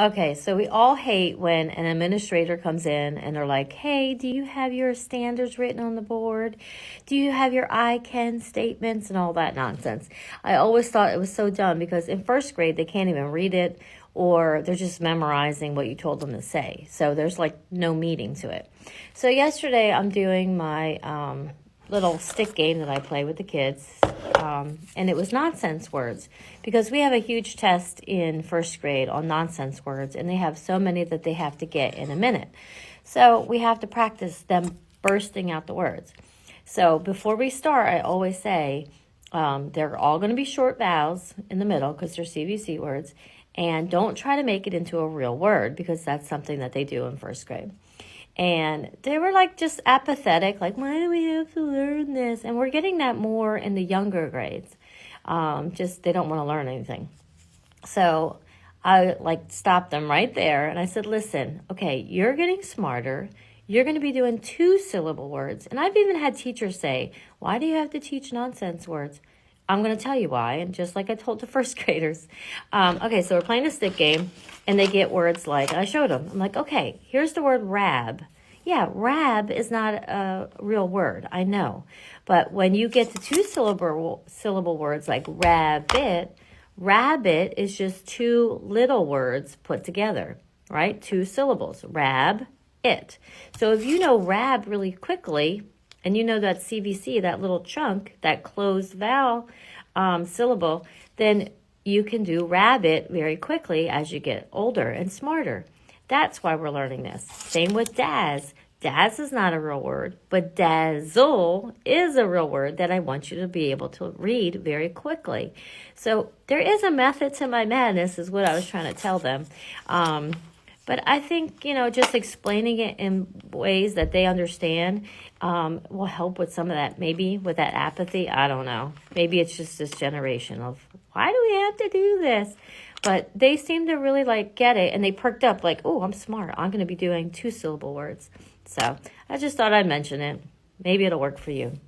Okay, so we all hate when an administrator comes in and they're like, hey, do you have your standards written on the board? Do you have your I can statements and all that nonsense? I always thought it was so dumb because in first grade, they can't even read it or they're just memorizing what you told them to say. So there's like no meaning to it. So yesterday, I'm doing my little stick game that I play with the kids. And it was nonsense words because we have a huge test in first grade on nonsense words, and they have so many that they have to get in a minute. So we have to practice them bursting out the words. So before we start, I always say they're all going to be short vowels in the middle because they're CVC words, and don't try to make it into a real word because that's something that they do in first grade. And they were like just apathetic, like, why do we have to learn this? And we're getting that more in the younger grades. Just they don't want to learn anything. So I like stopped them right there and I said, listen, okay, you're getting smarter. You're going to be doing 2-syllable words. And I've even had teachers say, why do you have to teach nonsense words? I'm going to tell you why, and just like I told the first graders. Okay, so we're playing a stick game, and they get words like, I showed them. I'm like, okay, here's the word rab. Yeah, rab is not a real word, I know. But when you get to 2-syllable words like rabbit, rabbit is just 2 little words put together, right? 2 syllables, rab, it. So if you know rab really quickly, and you know that CVC, that little chunk, that closed vowel syllable, then you can do rabbit very quickly as you get older and smarter. That's why we're learning this. Same with daz. Daz is not a real word, but dazzle is a real word that I want you to be able to read very quickly. So there is a method to my madness is what I was trying to tell them. But I think, just explaining it in ways that they understand will help with some of that, maybe with that apathy. I don't know. Maybe it's just this generation of, why do we have to do this? But they seem to really get it, and they perked up like, oh, I'm smart. I'm going to be doing 2-syllable words. So I just thought I'd mention it. Maybe it'll work for you.